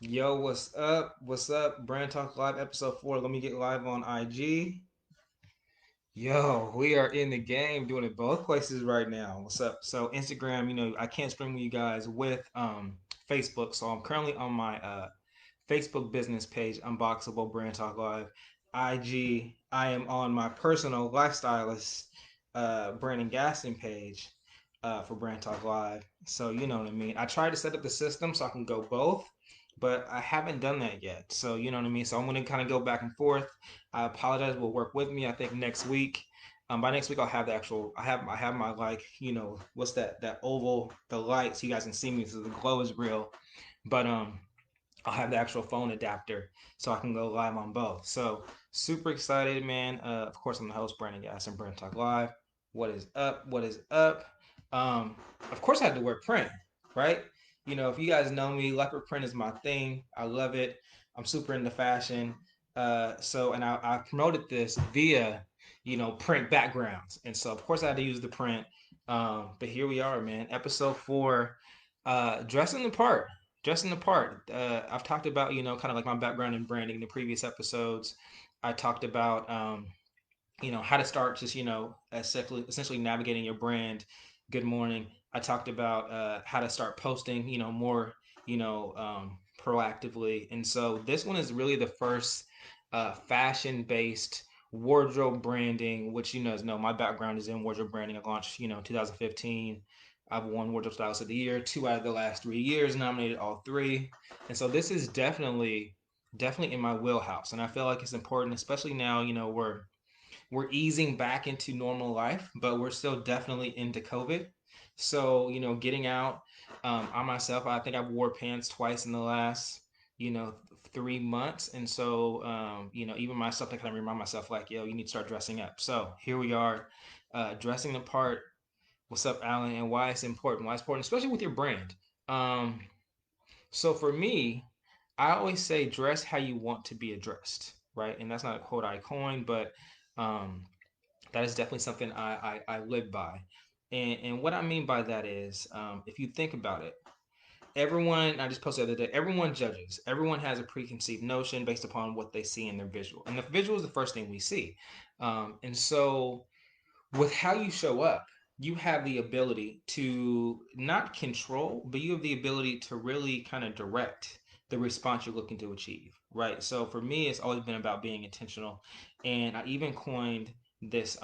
Yo, what's up? What's up? Brand Talk Live episode 4. Let me get live on IG. Yo, we are in the game doing it both places right now. What's up? So Instagram, I can't stream with you guys with Facebook. So I'm currently on my Facebook business page, Unboxable Brand Talk Live. IG, I am on my personal lifestylist Brandon Gaston page for Brand Talk Live. So you know what I mean. I tried to set up the system so I can go both, but I haven't done that yet. So you know what I mean. So I'm gonna kind of go back and forth. I apologize. Will work with me. I think next week. By next week I'll have the actual. I have my like what's that oval the light so you guys can see me so the glow is real. But I'll have the actual phone adapter so I can go live on both. So super excited, man. Of course, I'm the host, Brandon Gas and Brand Talk Live. What is up? What is up? Um, of course, I had to wear print, right? If you guys know me, leopard print is my thing. I love it. I'm super into fashion. And I promoted this via, print backgrounds. And so, of course, I had to use the print. But here we are, man. Episode 4, dressing the part. Dressing the part. I've talked about, kind of like my background in branding in the previous episodes. I talked about, how to start just, essentially navigating your brand. Good morning. I talked about how to start posting, more, proactively. And so this one is really the first fashion based wardrobe branding, which no, my background is in wardrobe branding. I launched, 2015. I've won Wardrobe Stylist of the Year 2 out of the last 3 years, nominated all three. And so this is definitely in my wheelhouse. And I feel like it's important, especially now, we're easing back into normal life, but we're still definitely into COVID. So, getting out on myself, I think I've wore pants twice in the last, you know, 3 months. And so, even myself, I kind of remind myself, like, yo, you need to start dressing up. So here we are, dressing the part. What's up, Alan? And why it's important? Why it's important, especially with your brand. Um, so for me, I always say dress how you want to be addressed, right? And that's not a quote I coined, but um, that is definitely something I live by. And what I mean by that is, if you think about it, everyone, I just posted the other day, everyone judges. Everyone has a preconceived notion based upon what they see in their visual. And the visual is the first thing we see. And so with how you show up, you have the ability to not control, but you have the ability to really kind of direct the response you're looking to achieve, right? So for me, it's always been about being intentional, and I even coined this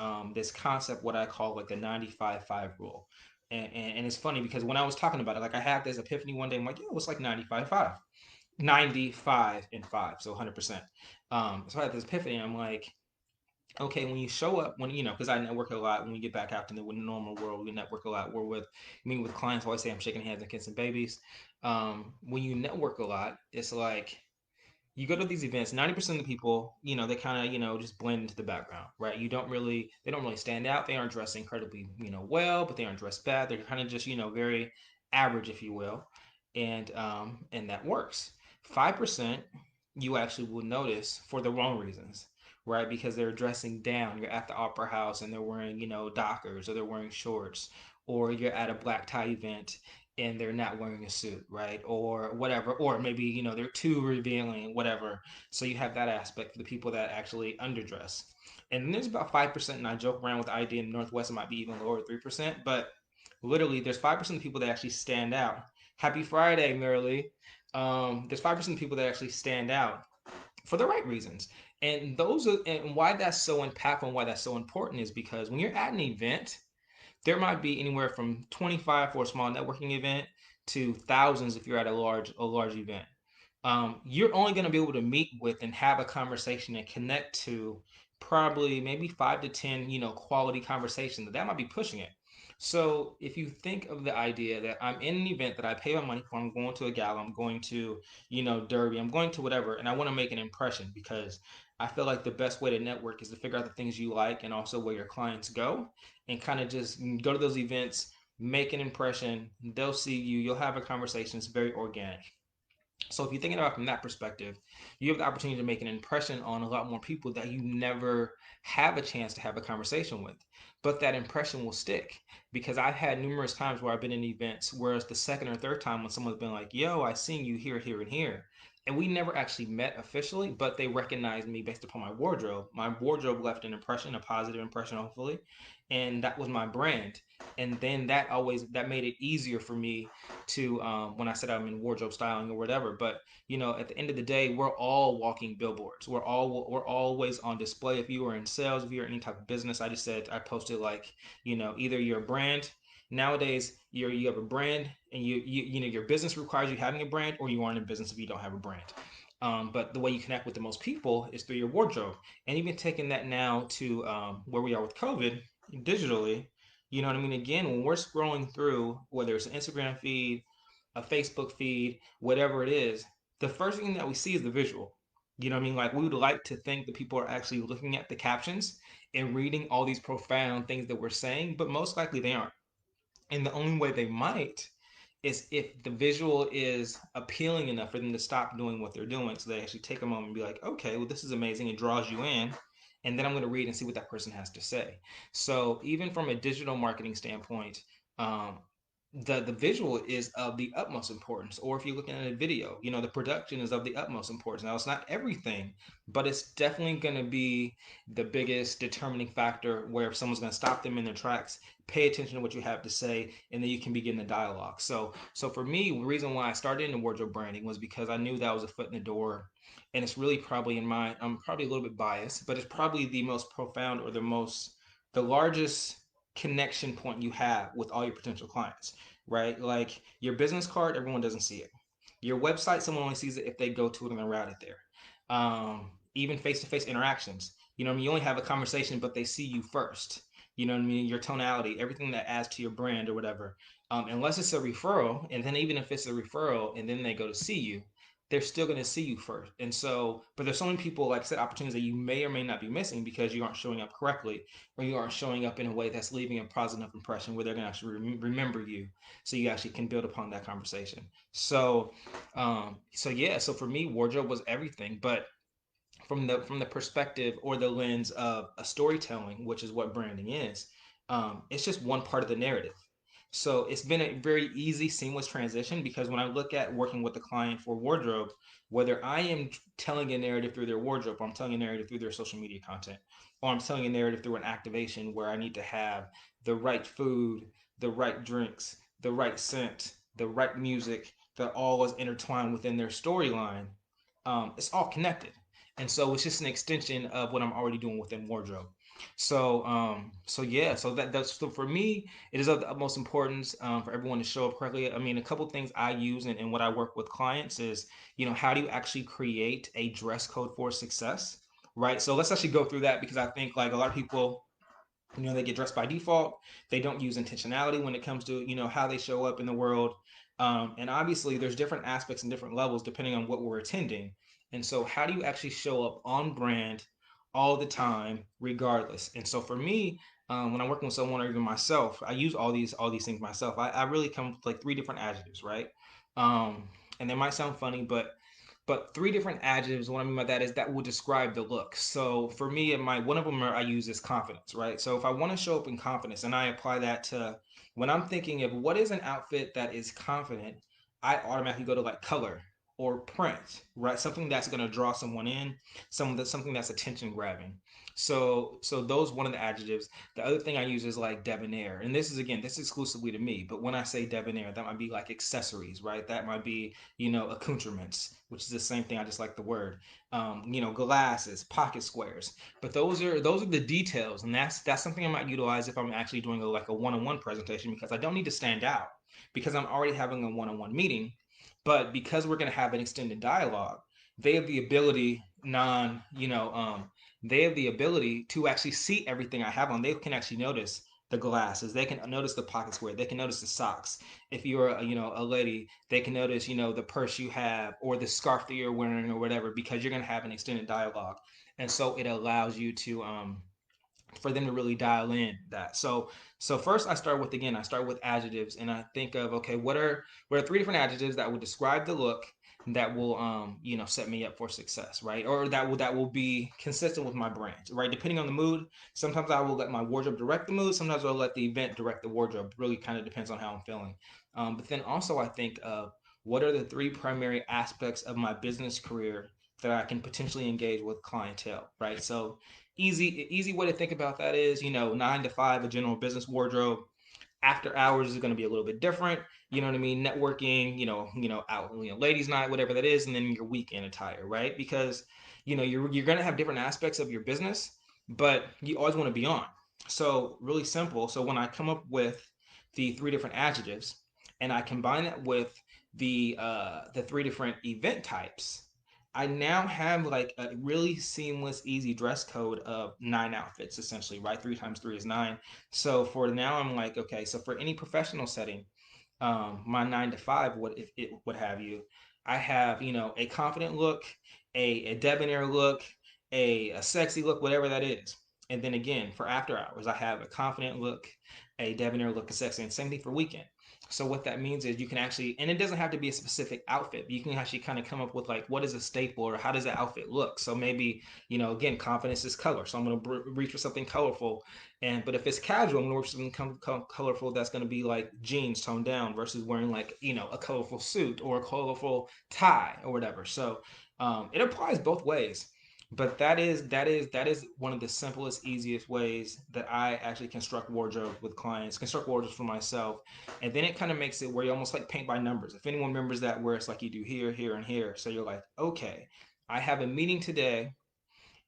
concept, what I call like the 95-5 rule. And it's funny because when I was talking about it, like I had this epiphany one day. I'm like, yo, it's like 95-5, 95 and 5, so 100%. So I had this epiphany. I'm like, okay, when you show up, when because I network a lot. When we get back out in the normal world, we network a lot. We're with me with clients. I always say I'm shaking hands and kissing babies. When you network a lot, it's like you go to these events. 90% of the people, they kind of just blend into the background, right? They don't really stand out. They aren't dressed incredibly well, but they aren't dressed bad. They're kind of just very average, if you will, and that works. 5% you actually will notice for the wrong reasons, right? Because they're dressing down. You're at the opera house and they're wearing, Dockers, or they're wearing shorts, or you're at a black tie event and they're not wearing a suit, right? Or whatever. Or maybe, they're too revealing, whatever. So you have that aspect for the people that actually underdress. And then there's about 5%, and I joke around with the idea in the Northwest it might be even lower, 3%, but literally there's 5% of people that actually stand out. Happy Friday, Merrily. There's 5% of people that actually stand out for the right reasons. And why that's so impactful and why that's so important is because when you're at an event, there might be anywhere from 25 for a small networking event to thousands if you're at a large event. You're only going to be able to meet with and have a conversation and connect to probably maybe 5 to 10 quality conversations. That might be pushing it. So if you think of the idea that I'm in an event that I pay my money for, I'm going to a gala, I'm going to Derby, I'm going to whatever, and I want to make an impression because I feel like the best way to network is to figure out the things you like and also where your clients go, and kind of just go to those events, make an impression. They'll see you, you'll have a conversation. It's very organic. So if you're thinking about it from that perspective, you have the opportunity to make an impression on a lot more people that you never have a chance to have a conversation with. But that impression will stick, because I've had numerous times where I've been in events where it's the second or third time when someone's been like, yo, I seen you here, here, and here. And we never actually met officially, but they recognized me based upon my wardrobe. My wardrobe left an impression, a positive impression, hopefully. And that was my brand. And then that made it easier for me to when I said I'm in wardrobe styling or whatever. But at the end of the day, we're all walking billboards. We're always on display. If you are in sales, if you're in any type of business, I just said I posted like either you're a brand. Nowadays, you have a brand, and your business requires you having a brand, or you aren't in business if you don't have a brand. But the way you connect with the most people is through your wardrobe, and even taking that now to where we are with COVID digitally. You know what I mean? Again, when we're scrolling through, whether it's an Instagram feed, a Facebook feed, whatever it is, the first thing that we see is the visual. You know what I mean? Like, we would like to think that people are actually looking at the captions and reading all these profound things that we're saying, but most likely they aren't. And the only way they might is if the visual is appealing enough for them to stop doing what they're doing. So they actually take a moment and be like, okay, well, this is amazing. It draws you in. And then I'm going to read and see what that person has to say. So even from a digital marketing standpoint, um, the visual is of the utmost importance. Or if you're looking at a video, the production is of the utmost importance. Now, it's not everything, but it's definitely going to be the biggest determining factor, where if someone's going to stop them in their tracks, pay attention to what you have to say, and then you can begin the dialogue. So for me, the reason why I started in wardrobe branding was because I knew that was a foot in the door. And it's really probably I'm probably a little bit biased, but it's probably the most profound, or the largest connection point you have with all your potential clients, right? Like, your business card, everyone doesn't see it. Your website, someone only sees it if they go to it and they're routed there. Even face-to-face interactions, I mean, you only have a conversation, but they see you first. You know what I mean? Your tonality, everything that adds to your brand or whatever. Unless it's a referral, and then even if it's a referral and then they go to see you, they're still going to see you first. And so, but there's so many people, like I said, opportunities that you may or may not be missing because you aren't showing up correctly, or you aren't showing up in a way that's leaving a positive impression where they're going to actually remember you, so you actually can build upon that conversation. So yeah, so for me, wardrobe was everything. But from the perspective or the lens of a storytelling, which is what branding is, it's just one part of the narrative. So it's been a very easy, seamless transition, because when I look at working with the client for wardrobe, whether I am telling a narrative through their wardrobe, or I'm telling a narrative through their social media content, or I'm telling a narrative through an activation where I need to have the right food, the right drinks, the right scent, the right music, that all is intertwined within their storyline, it's all connected. And so it's just an extension of what I'm already doing within wardrobe. So yeah, so for me, it is of the utmost importance, for everyone to show up correctly. I mean, a couple things I use, and what I work with clients is, how do you actually create a dress code for success, right? So let's actually go through that, because I think, like, a lot of people, they get dressed by default. They don't use intentionality when it comes to how they show up in the world. And obviously there's different aspects and different levels depending on what we're attending. And so how do you actually show up on brand all the time regardless? And so for me, when I'm working with someone, or even myself, I use all these things myself. I really come with like three different adjectives, right? And they might sound funny, but three different adjectives. What I mean by that is that will describe the look. So for me, one of them I use is confidence, right? So if I want to show up in confidence, and I apply that to when I'm thinking of what is an outfit that is confident, I automatically go to like color or print, right? Something that's going to draw someone in, something that's attention grabbing. So those one of the adjectives. The other thing I use is like debonair, and this is exclusively to me. But when I say debonair, that might be like accessories, right? That might be accoutrements, which is the same thing. I just like the word. Glasses, pocket squares. But those are the details, and that's something I might utilize if I'm actually doing like a one-on-one presentation, because I don't need to stand out, because I'm already having a one-on-one meeting. But because we're going to have an extended dialogue, they have the ability they have the ability to actually see everything I have on. They can actually notice the glasses. They can notice the pocket square. They can notice the socks. If you're a lady, they can notice the purse you have, or the scarf that you're wearing, or whatever, because you're going to have an extended dialogue. And so it allows you to for them to really dial in that. So first I start with adjectives, and I think of, okay, what are three different adjectives that would describe the look, that will set me up for success, right? Or that will be consistent with my brand, right? Depending on the mood, sometimes I will let my wardrobe direct the mood, sometimes I'll let the event direct the wardrobe. Really kind of depends on how I'm feeling. But then also I think of what are the three primary aspects of my business career that I can potentially engage with clientele, right? So easy way to think about that is, 9 to 5, a general business wardrobe. After hours is going to be a little bit different. You know what I mean? Networking, out, ladies' night, whatever that is, and then your weekend attire, right? Because you're going to have different aspects of your business, but you always want to be on. So really simple. So when I come up with the three different adjectives, and I combine that with the three different event types, I now have like a really seamless, easy dress code of 9 outfits, essentially, right? 3 times 3 is 9. So for now, I'm like, okay, so for any professional setting, my 9 to 5, what if it would have you, I have, a confident look, a debonair look, a sexy look, whatever that is. And then again, for after hours, I have a confident look, a debonair look, a sexy, and same thing for weekend. So what that means is you can actually, and it doesn't have to be a specific outfit, but you can actually kind of come up with like, what is a staple or how does that outfit look? So maybe, again, confidence is color. So I'm going to reach for something colorful. But if it's casual, I'm going to wear something colorful that's going to be like jeans toned down versus wearing like, a colorful suit or a colorful tie or whatever. So it applies both ways. But that is one of the simplest, easiest ways that I actually construct wardrobe with clients, construct wardrobes for myself, and then it kind of makes it where you almost like paint by numbers. If anyone remembers that, where it's like you do here, here, and here, so you're like, okay, I have a meeting today.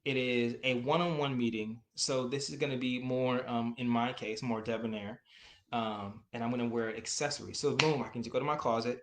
It is a one-on-one meeting, so this is going to be more, in my case, more debonair, and I'm going to wear accessories. So boom, I can just go to my closet,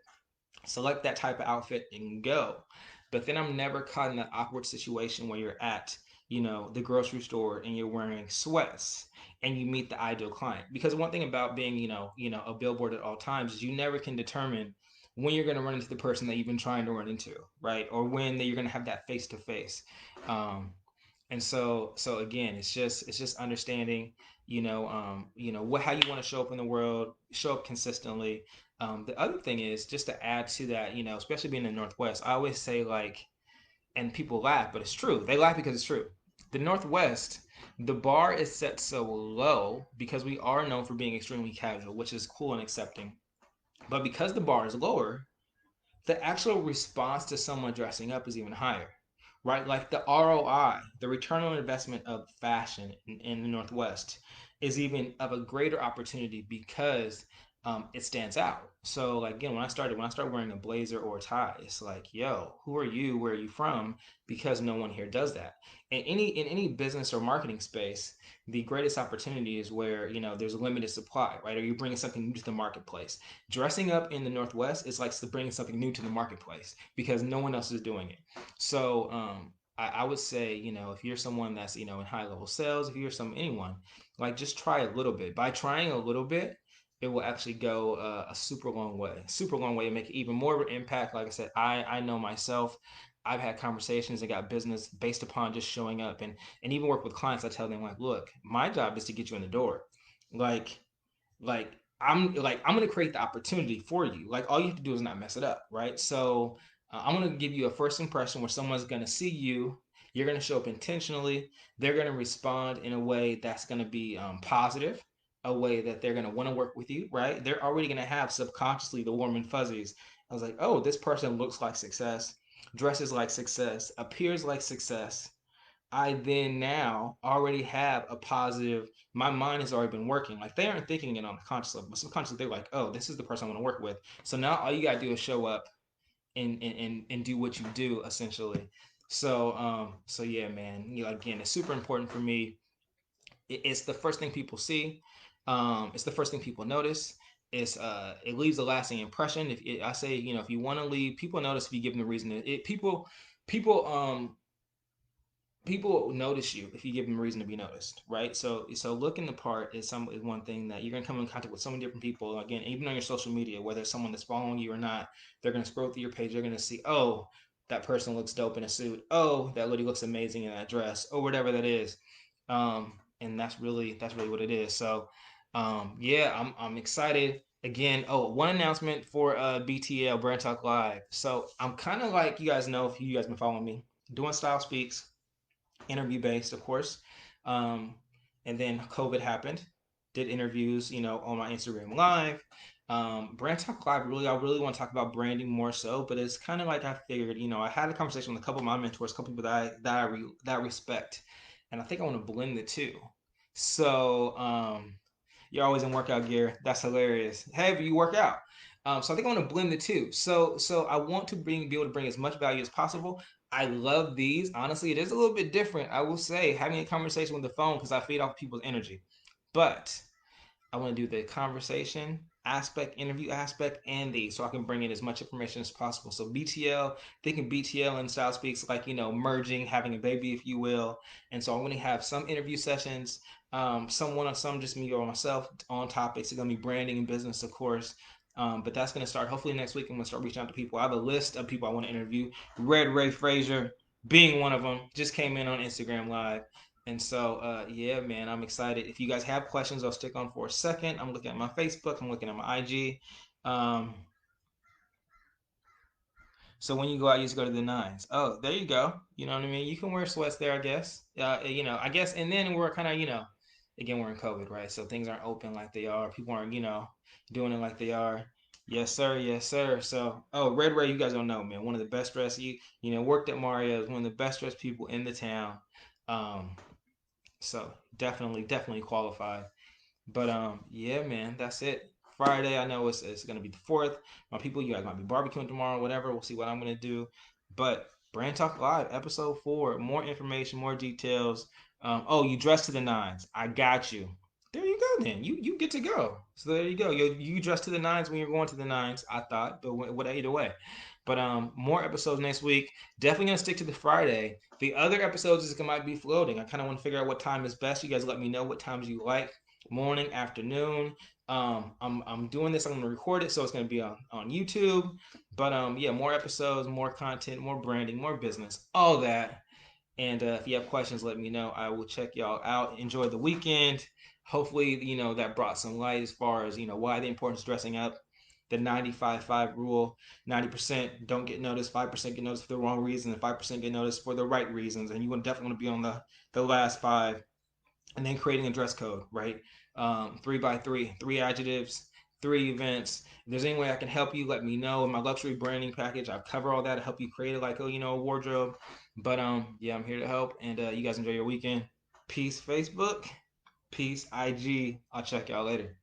select that type of outfit and go. But then I'm never caught in that awkward situation where you're at, the grocery store and you're wearing sweats and you meet the ideal client. Because one thing about being, a billboard at all times is you never can determine when you're going to run into the person that you've been trying to run into, right? Or when you're going to have that face to face. And so again, it's just understanding, what how you want to show up in the world, show up consistently. The other thing is just to add to that, especially being in the Northwest, I always say like, and people laugh, but it's true. They laugh because it's true. The Northwest, the bar is set so low because we are known for being extremely casual, which is cool and accepting. But because the bar is lower, the actual response to someone dressing up is even higher, right? Like the ROI, the return on investment of fashion in the Northwest is even of a greater opportunity because it stands out. So like again, when I started wearing a blazer or a tie, it's like, yo, who are you? Where are you from? Because no one here does that. In any business or marketing space, the greatest opportunity is where there's a limited supply, right? Or you're bringing something new to the marketplace. Dressing up in the Northwest is like bringing something new to the marketplace because no one else is doing it. So I would say, if you're someone that's, in high level sales, if you're anyone, like just try a little bit. By trying a little bit, it will actually go a super long way, and make even more of an impact. Like I said, I know myself. I've had conversations and got business based upon just showing up, and even work with clients. I tell them like, look, my job is to get you in the door. Like I'm gonna create the opportunity for you. Like all you have to do is not mess it up, right? So I'm gonna give you a first impression where someone's gonna see you. You're gonna show up intentionally. They're gonna respond in a way that's gonna be positive, a way that they're gonna want to work with you, right? They're already gonna have subconsciously the warm and fuzzies. I was like, oh, this person looks like success, dresses like success, appears like success. I then now already have a positive. My mind has already been working. Like they aren't thinking it on a conscious level, but subconsciously they're like, "Oh, this is the person I want to work with." So now all you gotta do is show up and do what you do essentially. So yeah, man. Again, it's super important for me. It's the first thing people see. It's the first thing people notice. It leaves a lasting impression. I say, if you want to leave, people notice if you give them the reason. People notice you if you give them a reason to be noticed, right? So looking the part is one thing that you're gonna come in contact with so many different people. Again, even on your social media, whether it's someone that's following you or not, they're gonna scroll through your page. They're gonna see, oh, that person looks dope in a suit. Oh, that lady looks amazing in that dress, or whatever that is. And that's really what it is. So, yeah, I'm excited. again, oh, one announcement for BTL Brand Talk Live. So I'm kind of like, you guys know, if you guys been following me, doing Style Speaks, interview based, of course. Um, and then COVID happened. Did interviews, on my Instagram Live. Brand Talk Live, really, I really want to talk about branding more so, but it's kind of like I figured, I had a conversation with a couple of my mentors, a couple people that I respect, and I think I want to blend the two. So, you're always in workout gear. That's hilarious. Hey, but you work out. So I think I want to blend the two. So I want to be able to bring as much value as possible. I love these. Honestly, it is a little bit different. I will say, having a conversation with the phone, because I feed off people's energy. But I want to do the conversation aspect, interview aspect, and these, so I can bring in as much information as possible. So BTL, thinking BTL and Style Speaks, like, merging, having a baby, if you will. And so I'm going to have some interview sessions, some just me or myself on topics. It's going to be branding and business, of course. But that's going to start hopefully next week. I'm going to start reaching out to people. I have a list of people I want to interview. Red Ray Frazier being one of them, just came in on Instagram Live. And so, yeah, man, I'm excited. If you guys have questions, I'll stick on for a second. I'm looking at my Facebook. I'm looking at my IG. Um, so when you go out, you just go to the nines. Oh, there you go. You know what I mean? You can wear sweats there, I guess. I guess. And then we're kind of, again, we're in COVID, right? So things aren't open like they are. People aren't, doing it like they are. Yes, sir. Yes, sir. So, oh, Red Ray, you guys don't know, man. One of the best dressed, worked at Mario's, one of the best dressed people in the town. Um, so definitely qualified. But yeah, man, that's it. Friday, I know it's gonna be the fourth. My people, you guys might be barbecuing tomorrow, whatever. We'll see what I'm gonna do. But Brand Talk Live, episode 4. More information, more details. Oh, you dress to the nines. I got you. There you go. Then you get to go. So there you go. You dress to the nines when you're going to the nines. I thought, but what either way. But more episodes next week. Definitely gonna stick to the Friday. The other episodes is might be floating. I kind of want to figure out what time is best. You guys let me know what times you like, morning, afternoon. I'm doing this. I'm gonna record it, so it's gonna be on YouTube. But yeah, more episodes, more content, more branding, more business, all that. And if you have questions, let me know. I will check y'all out. Enjoy the weekend. Hopefully, that brought some light as far as why the importance of dressing up. The 95-5 rule: 90% don't get noticed, 5% get noticed for the wrong reasons, and 5% get noticed for the right reasons. And you definitely want to be on the last five. And then creating a dress code, right? 3 by 3, 3 adjectives, 3 events. If there's any way I can help you, let me know. In my luxury branding package, I cover all that to help you create like a wardrobe. But yeah, I'm here to help. And you guys enjoy your weekend. Peace, Facebook. Peace, IG. I'll check y'all later.